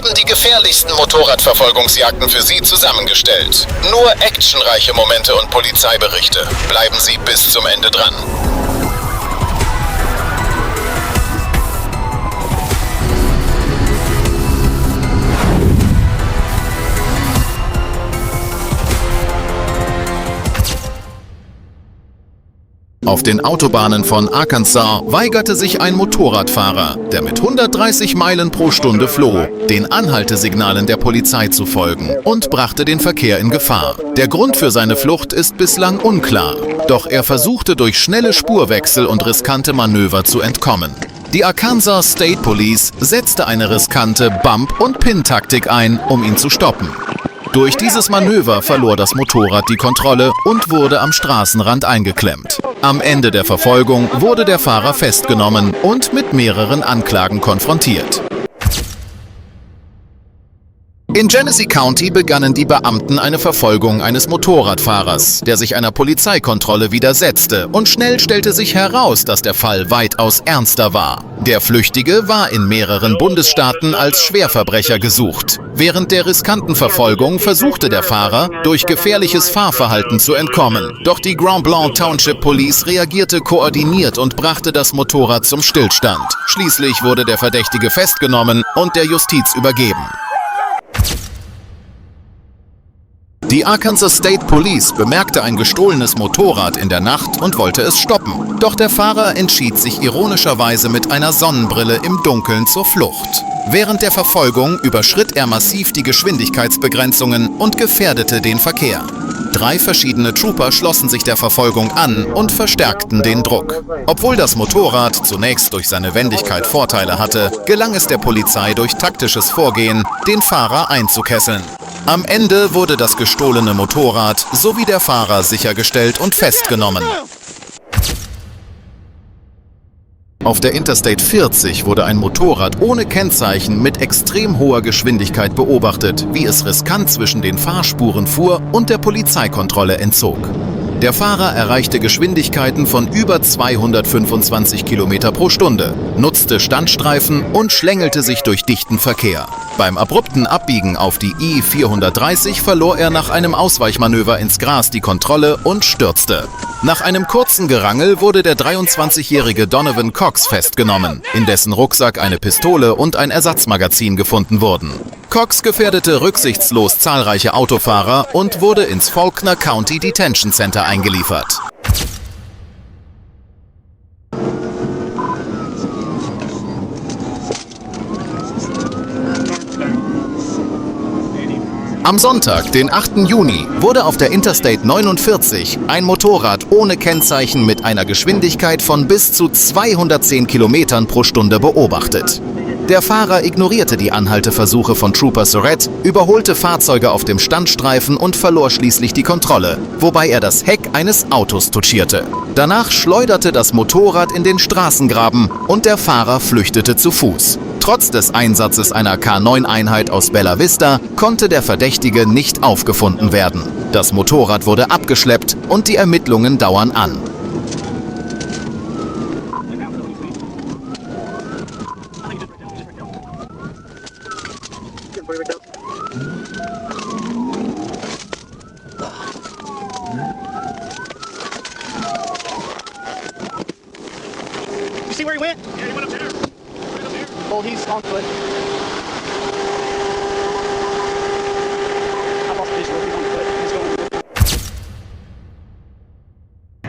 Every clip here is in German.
haben die gefährlichsten Motorradverfolgungsjagden für Sie zusammengestellt. Nur actionreiche Momente und Polizeiberichte. Bleiben Sie bis zum Ende dran. Auf den Autobahnen von Arkansas weigerte sich ein Motorradfahrer, der mit 130 Meilen pro Stunde floh, den Anhaltesignalen der Polizei zu folgen und brachte den Verkehr in Gefahr. Der Grund für seine Flucht ist bislang unklar, doch er versuchte durch schnelle Spurwechsel und riskante Manöver zu entkommen. Die Arkansas State Police setzte eine riskante Bump- und Pin-Taktik ein, um ihn zu stoppen. Durch dieses Manöver verlor das Motorrad die Kontrolle und wurde am Straßenrand eingeklemmt. Am Ende der Verfolgung wurde der Fahrer festgenommen und mit mehreren Anklagen konfrontiert. In Genesee County begannen die Beamten eine Verfolgung eines Motorradfahrers, der sich einer Polizeikontrolle widersetzte, und schnell stellte sich heraus, dass der Fall weitaus ernster war. Der Flüchtige war in mehreren Bundesstaaten als Schwerverbrecher gesucht. Während der riskanten Verfolgung versuchte der Fahrer, durch gefährliches Fahrverhalten zu entkommen. Doch die Grand Blanc Township Police reagierte koordiniert und brachte das Motorrad zum Stillstand. Schließlich wurde der Verdächtige festgenommen und der Justiz übergeben. Die Arkansas State Police bemerkte ein gestohlenes Motorrad in der Nacht und wollte es stoppen. Doch der Fahrer entschied sich ironischerweise mit einer Sonnenbrille im Dunkeln zur Flucht. Während der Verfolgung überschritt er massiv die Geschwindigkeitsbegrenzungen und gefährdete den Verkehr. 3 verschiedene Trooper schlossen sich der Verfolgung an und verstärkten den Druck. Obwohl das Motorrad zunächst durch seine Wendigkeit Vorteile hatte, gelang es der Polizei durch taktisches Vorgehen, den Fahrer einzukesseln. Am Ende wurde das gestohlene Motorrad sowie der Fahrer sichergestellt und festgenommen. Auf der Interstate 40 wurde ein Motorrad ohne Kennzeichen mit extrem hoher Geschwindigkeit beobachtet, wie es riskant zwischen den Fahrspuren fuhr und der Polizeikontrolle entzog. Der Fahrer erreichte Geschwindigkeiten von über 225 km pro Stunde, nutzte Standstreifen und schlängelte sich durch dichten Verkehr. Beim abrupten Abbiegen auf die I-430 verlor er nach einem Ausweichmanöver ins Gras die Kontrolle und stürzte. Nach einem kurzen Gerangel wurde der 23-jährige Donovan Cox festgenommen, in dessen Rucksack eine Pistole und ein Ersatzmagazin gefunden wurden. Cox gefährdete rücksichtslos zahlreiche Autofahrer und wurde ins Faulkner County Detention Center eingeliefert. Am Sonntag, den 8. Juni, wurde auf der Interstate 49 ein Motorrad ohne Kennzeichen mit einer Geschwindigkeit von bis zu 210 km pro Stunde beobachtet. Der Fahrer ignorierte die Anhalteversuche von Trooper Surratt, überholte Fahrzeuge auf dem Standstreifen und verlor schließlich die Kontrolle, wobei er das Heck eines Autos touchierte. Danach schleuderte das Motorrad in den Straßengraben und der Fahrer flüchtete zu Fuß. Trotz des Einsatzes einer K9-Einheit aus Bella Vista konnte der Verdächtige nicht aufgefunden werden. Das Motorrad wurde abgeschleppt und die Ermittlungen dauern an. You see where he went? Yeah, he went up there. Well, he's on foot. I lost visual. He's on foot. He's going.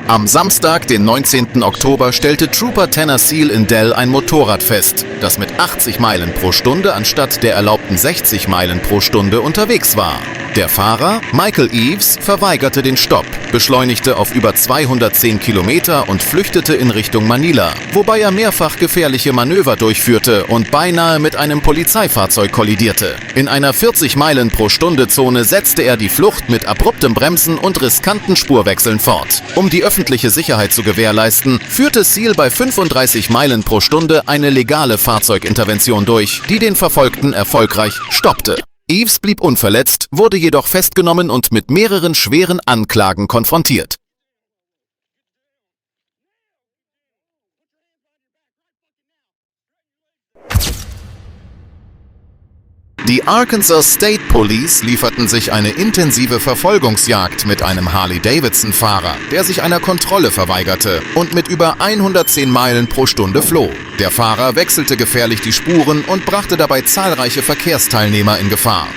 Am Samstag, den 19. Oktober, stellte Trooper Tanner Seal in Dell ein Motorrad fest, das mit 80 Meilen pro Stunde anstatt der erlaubten 60 Meilen pro Stunde unterwegs war. Der Fahrer, Michael Eves, verweigerte den Stopp, beschleunigte auf über 210 Kilometer und flüchtete in Richtung Manila, wobei er mehrfach gefährliche Manöver durchführte und beinahe mit einem Polizeifahrzeug kollidierte. In einer 40 Meilen pro Stunde Zone setzte er die Flucht mit abruptem Bremsen und riskanten Spurwechseln fort. Um die öffentliche Sicherheit zu gewährleisten, führte Seal bei 35 Meilen pro Stunde eine legale Fahrzeugintervention durch, die den Verfolgten erfolgreich stoppte. Eves blieb unverletzt, wurde jedoch festgenommen und mit mehreren schweren Anklagen konfrontiert. Die Arkansas State Police lieferten sich eine intensive Verfolgungsjagd mit einem Harley-Davidson-Fahrer, der sich einer Kontrolle verweigerte und mit über 110 Meilen pro Stunde floh. Der Fahrer wechselte gefährlich die Spuren und brachte dabei zahlreiche Verkehrsteilnehmer in Gefahr.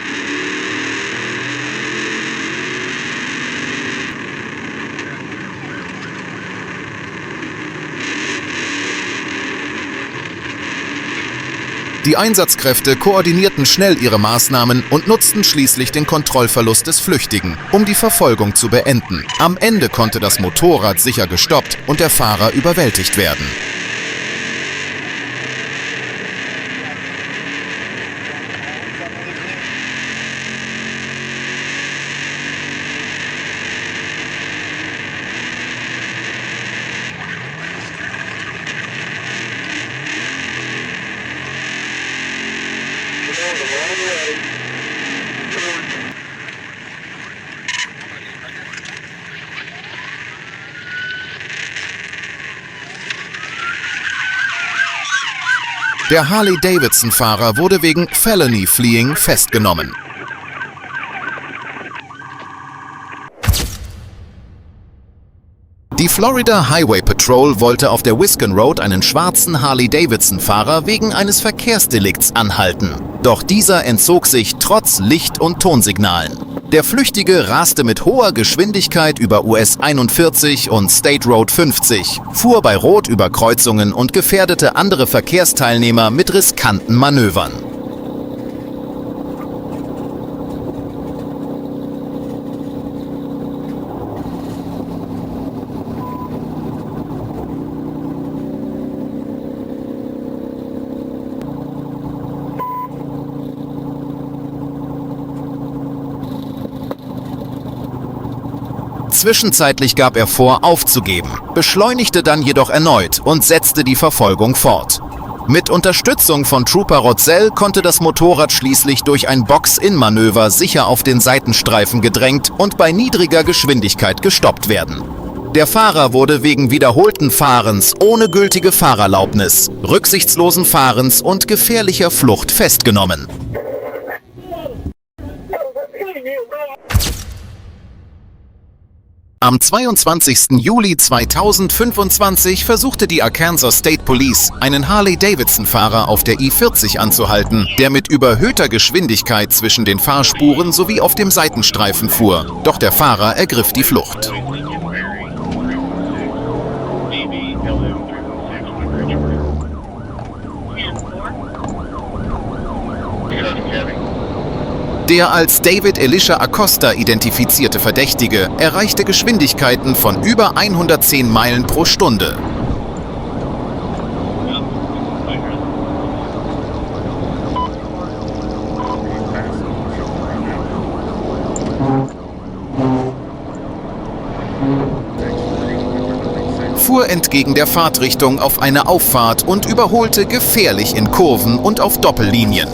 Die Einsatzkräfte koordinierten schnell ihre Maßnahmen und nutzten schließlich den Kontrollverlust des Flüchtigen, um die Verfolgung zu beenden. Am Ende konnte das Motorrad sicher gestoppt und der Fahrer überwältigt werden. Der Harley-Davidson-Fahrer wurde wegen Felony Fleeing festgenommen. Die Florida Highway Patrol wollte auf der Wisconsin Road einen schwarzen Harley-Davidson-Fahrer wegen eines Verkehrsdelikts anhalten. Doch dieser entzog sich trotz Licht- und Tonsignalen. Der Flüchtige raste mit hoher Geschwindigkeit über US 41 und State Road 50, fuhr bei Rot über Kreuzungen und gefährdete andere Verkehrsteilnehmer mit riskanten Manövern. Zwischenzeitlich gab er vor, aufzugeben, beschleunigte dann jedoch erneut und setzte die Verfolgung fort. Mit Unterstützung von Trooper Rotzel konnte das Motorrad schließlich durch ein Box-in-Manöver sicher auf den Seitenstreifen gedrängt und bei niedriger Geschwindigkeit gestoppt werden. Der Fahrer wurde wegen wiederholten Fahrens ohne gültige Fahrerlaubnis, rücksichtslosen Fahrens und gefährlicher Flucht festgenommen. Am 22. Juli 2025 versuchte die Arkansas State Police, einen Harley-Davidson-Fahrer auf der I-40 anzuhalten, der mit überhöhter Geschwindigkeit zwischen den Fahrspuren sowie auf dem Seitenstreifen fuhr. Doch der Fahrer ergriff die Flucht. Der als David Elisha Acosta identifizierte Verdächtige erreichte Geschwindigkeiten von über 110 Meilen pro Stunde. Fuhr entgegen der Fahrtrichtung auf eine Auffahrt und überholte gefährlich in Kurven und auf Doppellinien.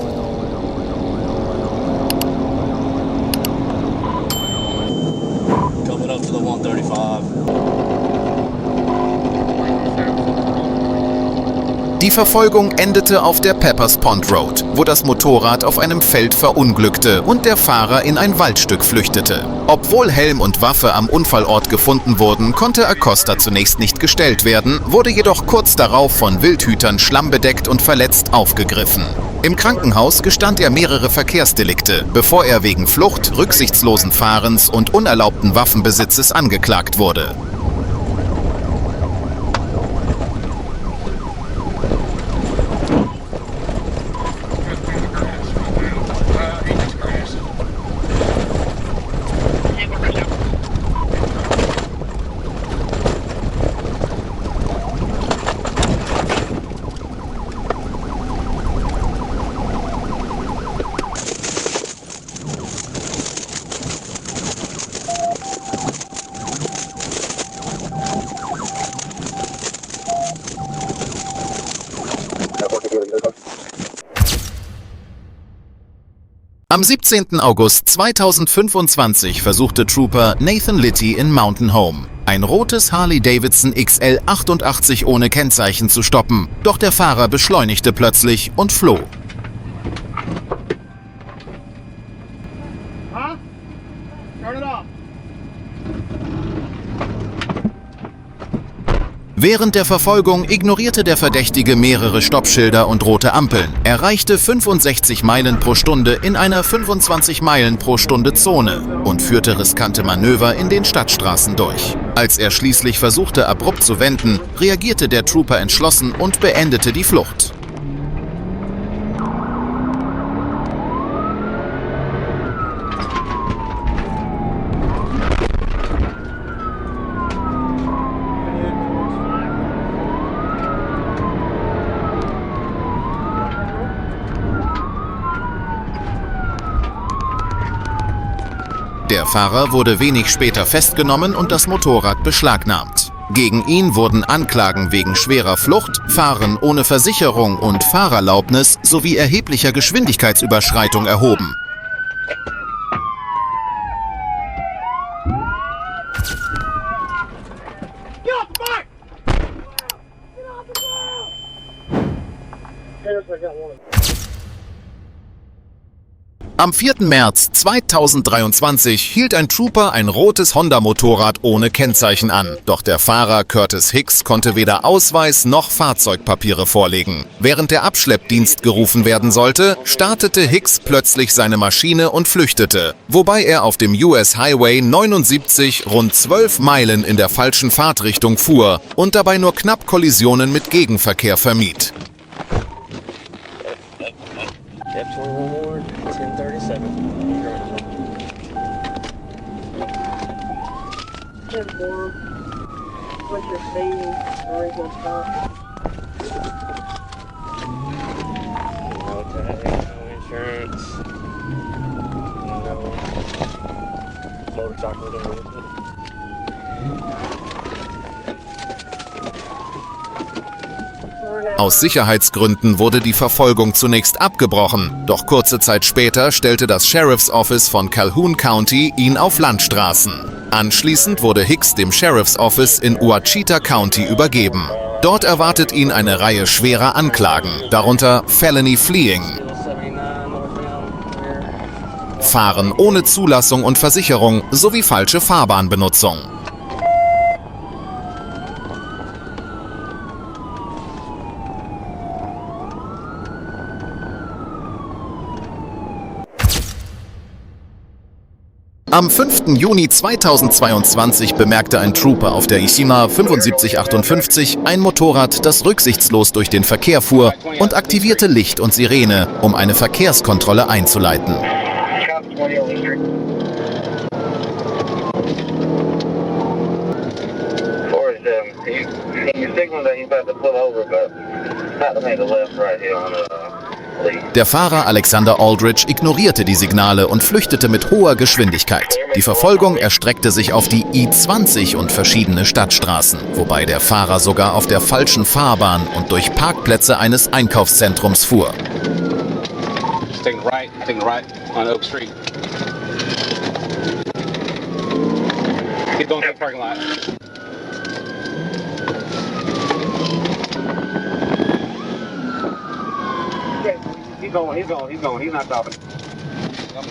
Die Verfolgung endete auf der Peppers Pond Road, wo das Motorrad auf einem Feld verunglückte und der Fahrer in ein Waldstück flüchtete. Obwohl Helm und Waffe am Unfallort gefunden wurden, konnte Acosta zunächst nicht gestellt werden, wurde jedoch kurz darauf von Wildhütern schlammbedeckt und verletzt aufgegriffen. Im Krankenhaus gestand er mehrere Verkehrsdelikte, bevor er wegen Flucht, rücksichtslosen Fahrens und unerlaubten Waffenbesitzes angeklagt wurde. Am 17. August 2025 versuchte Trooper Nathan Litty in Mountain Home, ein rotes Harley-Davidson XL 88 ohne Kennzeichen zu stoppen, doch der Fahrer beschleunigte plötzlich und floh. Während der Verfolgung ignorierte der Verdächtige mehrere Stoppschilder und rote Ampeln, erreichte 65 Meilen pro Stunde in einer 25 Meilen pro Stunde Zone und führte riskante Manöver in den Stadtstraßen durch. Als er schließlich versuchte, abrupt zu wenden, reagierte der Trooper entschlossen und beendete die Flucht. Der Fahrer wurde wenig später festgenommen und das Motorrad beschlagnahmt. Gegen ihn wurden Anklagen wegen schwerer Flucht, Fahren ohne Versicherung und Fahrerlaubnis sowie erheblicher Geschwindigkeitsüberschreitung erhoben. Am 4. März 2023 hielt ein Trooper ein rotes Honda-Motorrad ohne Kennzeichen an. Doch der Fahrer Curtis Hicks konnte weder Ausweis noch Fahrzeugpapiere vorlegen. Während der Abschleppdienst gerufen werden sollte, startete Hicks plötzlich seine Maschine und flüchtete, wobei er auf dem US Highway 79 rund 12 Meilen in der falschen Fahrtrichtung fuhr und dabei nur knapp Kollisionen mit Gegenverkehr vermied. 1037. 10-4. What's your savings? Original stop. No tag, no insurance. No motorcycle removal. Aus Sicherheitsgründen wurde die Verfolgung zunächst abgebrochen, doch kurze Zeit später stellte das Sheriff's Office von Calhoun County ihn auf Landstraßen. Anschließend wurde Hicks dem Sheriff's Office in Ouachita County übergeben. Dort erwartet ihn eine Reihe schwerer Anklagen, darunter Felony Fleeing, Fahren ohne Zulassung und Versicherung sowie falsche Fahrbahnbenutzung. Am 5. Juni 2022 bemerkte ein Trooper auf der Ishima 7558 ein Motorrad, das rücksichtslos durch den Verkehr fuhr und aktivierte Licht und Sirene, um eine Verkehrskontrolle einzuleiten. Der Fahrer Alexander Aldridge ignorierte die Signale und flüchtete mit hoher Geschwindigkeit. Die Verfolgung erstreckte sich auf die I-20 und verschiedene Stadtstraßen, wobei der Fahrer sogar auf der falschen Fahrbahn und durch Parkplätze eines Einkaufszentrums fuhr. He's going. He's not stopping. I'm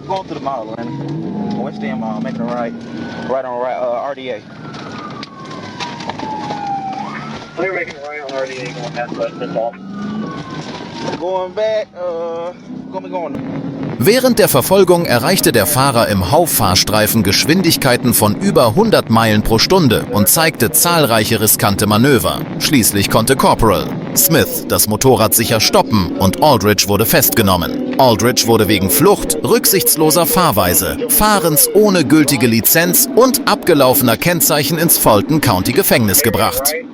going to the mall, and West End Mall, making a right on RDA. We're making a right on RDA, going past West Off. Going back, going. Während der Verfolgung erreichte der Fahrer im Hauptfahrstreifen Geschwindigkeiten von über 100 Meilen pro Stunde und zeigte zahlreiche riskante Manöver. Schließlich konnte Corporal Smith das Motorrad sicher stoppen und Aldridge wurde festgenommen. Aldridge wurde wegen Flucht, rücksichtsloser Fahrweise, Fahrens ohne gültige Lizenz und abgelaufener Kennzeichen ins Fulton County Gefängnis gebracht. Okay.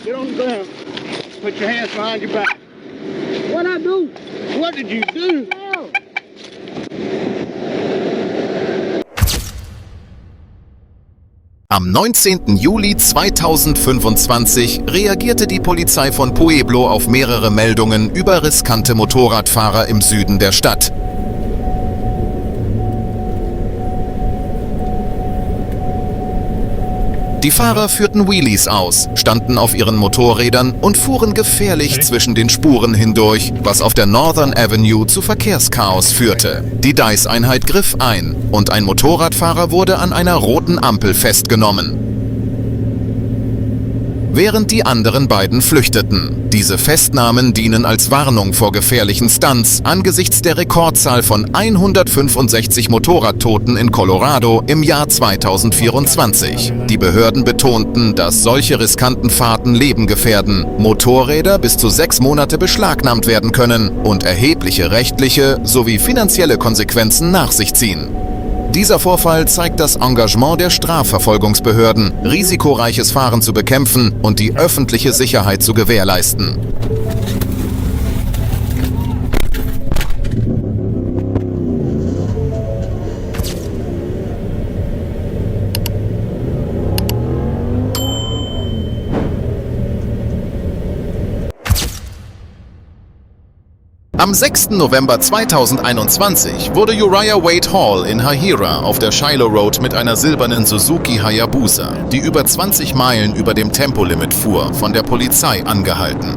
Get on the ground. Put your hands behind your back. What'd I do? What did you do? Am 19. Juli 2025 reagierte die Polizei von Pueblo auf mehrere Meldungen über riskante Motorradfahrer im Süden der Stadt. Die Fahrer führten Wheelies aus, standen auf ihren Motorrädern und fuhren gefährlich zwischen den Spuren hindurch, was auf der Northern Avenue zu Verkehrschaos führte. Die DICE-Einheit griff ein und ein Motorradfahrer wurde an einer roten Ampel festgenommen, während die anderen beiden flüchteten. Diese Festnahmen dienen als Warnung vor gefährlichen Stunts angesichts der Rekordzahl von 165 Motorradtoten in Colorado im Jahr 2024. Die Behörden betonten, dass solche riskanten Fahrten Leben gefährden, Motorräder bis zu 6 Monate beschlagnahmt werden können und erhebliche rechtliche sowie finanzielle Konsequenzen nach sich ziehen. Dieser Vorfall zeigt das Engagement der Strafverfolgungsbehörden, risikoreiches Fahren zu bekämpfen und die öffentliche Sicherheit zu gewährleisten. Am 6. November 2021 wurde Uriah Wade Hall in Hahira auf der Shiloh Road mit einer silbernen Suzuki Hayabusa, die über 20 Meilen über dem Tempolimit fuhr, von der Polizei angehalten.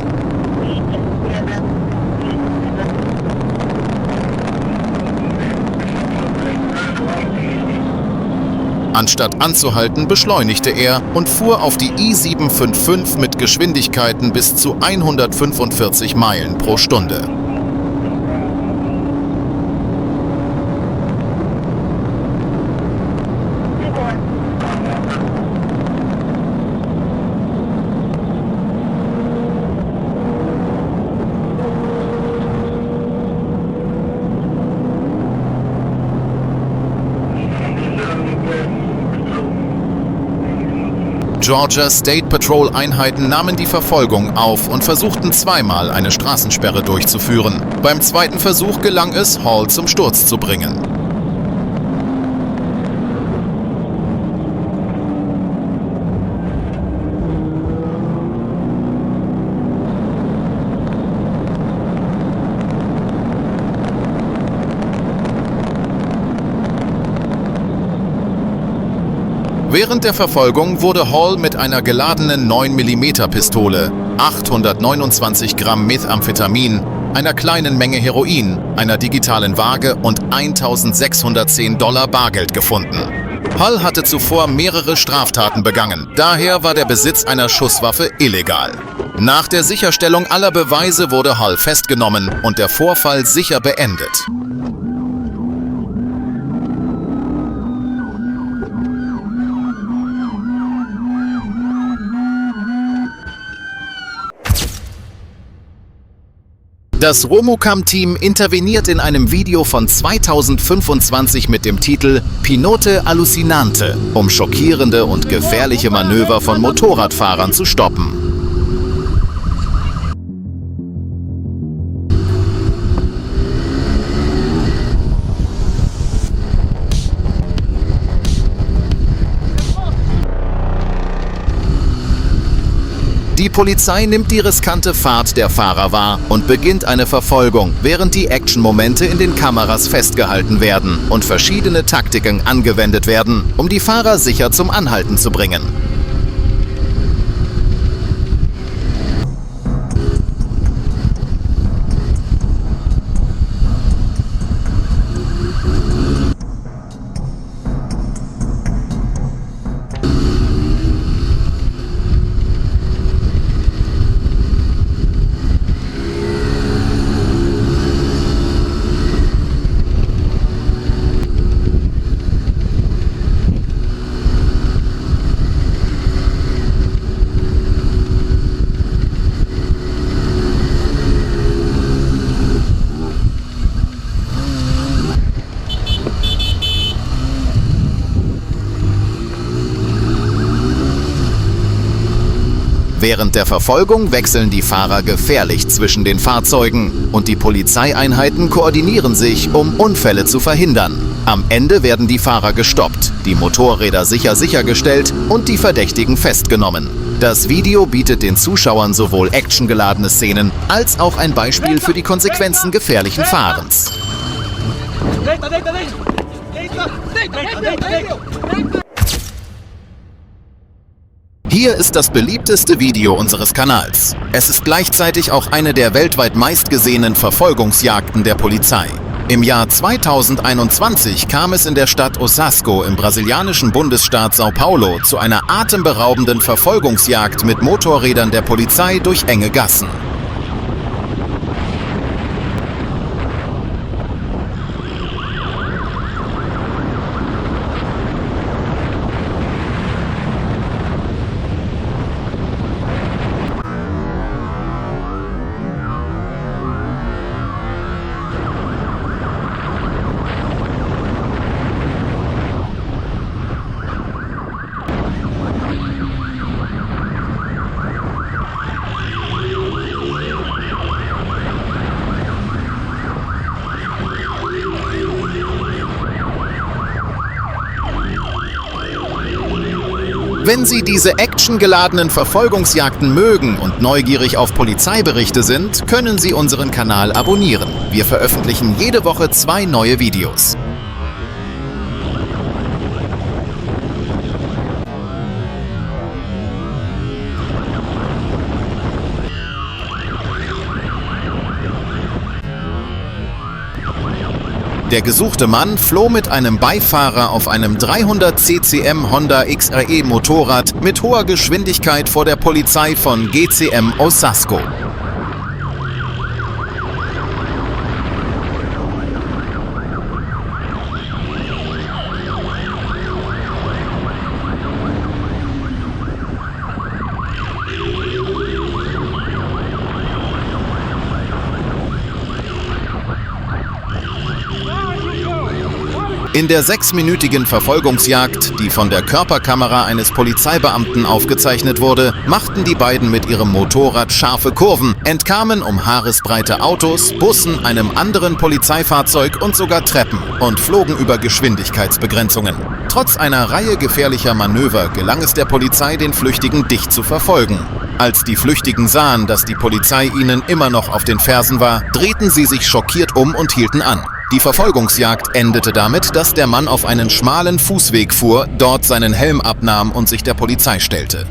Anstatt anzuhalten, beschleunigte er und fuhr auf die I-755 mit Geschwindigkeiten bis zu 145 Meilen pro Stunde. Georgia State Patrol Einheiten nahmen die Verfolgung auf und versuchten zweimal eine Straßensperre durchzuführen. Beim zweiten Versuch gelang es, Hall zum Sturz zu bringen. Während der Verfolgung wurde Hall mit einer geladenen 9mm Pistole, 829 Gramm Methamphetamin, einer kleinen Menge Heroin, einer digitalen Waage und $1.610 Bargeld gefunden. Hall hatte zuvor mehrere Straftaten begangen, daher war der Besitz einer Schusswaffe illegal. Nach der Sicherstellung aller Beweise wurde Hall festgenommen und der Vorfall sicher beendet. Das Romocam-Team interveniert in einem Video von 2025 mit dem Titel Pinote Allucinante, um schockierende und gefährliche Manöver von Motorradfahrern zu stoppen. Die Polizei nimmt die riskante Fahrt der Fahrer wahr und beginnt eine Verfolgung, während die Action-Momente in den Kameras festgehalten werden und verschiedene Taktiken angewendet werden, um die Fahrer sicher zum Anhalten zu bringen. Während der Verfolgung wechseln die Fahrer gefährlich zwischen den Fahrzeugen und die Polizeieinheiten koordinieren sich, um Unfälle zu verhindern. Am Ende werden die Fahrer gestoppt, die Motorräder sichergestellt und die Verdächtigen festgenommen. Das Video bietet den Zuschauern sowohl actiongeladene Szenen als auch ein Beispiel für die Konsequenzen gefährlichen Fahrens. Hier ist das beliebteste Video unseres Kanals. Es ist gleichzeitig auch eine der weltweit meistgesehenen Verfolgungsjagden der Polizei. Im Jahr 2021 kam es in der Stadt Osasco im brasilianischen Bundesstaat São Paulo zu einer atemberaubenden Verfolgungsjagd mit Motorrädern der Polizei durch enge Gassen. Wenn Sie diese actiongeladenen Verfolgungsjagden mögen und neugierig auf Polizeiberichte sind, können Sie unseren Kanal abonnieren. Wir veröffentlichen jede Woche 2 neue Videos. Der gesuchte Mann floh mit einem Beifahrer auf einem 300 CCM Honda XRE Motorrad mit hoher Geschwindigkeit vor der Polizei von GCM Osasco. In der 6-minütigen Verfolgungsjagd, die von der Körperkamera eines Polizeibeamten aufgezeichnet wurde, machten die beiden mit ihrem Motorrad scharfe Kurven, entkamen um haaresbreite Autos, Bussen, einem anderen Polizeifahrzeug und sogar Treppen und flogen über Geschwindigkeitsbegrenzungen. Trotz einer Reihe gefährlicher Manöver gelang es der Polizei, den Flüchtigen dicht zu verfolgen. Als die Flüchtigen sahen, dass die Polizei ihnen immer noch auf den Fersen war, drehten sie sich schockiert um und hielten an. Die Verfolgungsjagd endete damit, dass der Mann auf einen schmalen Fußweg fuhr, dort seinen Helm abnahm und sich der Polizei stellte.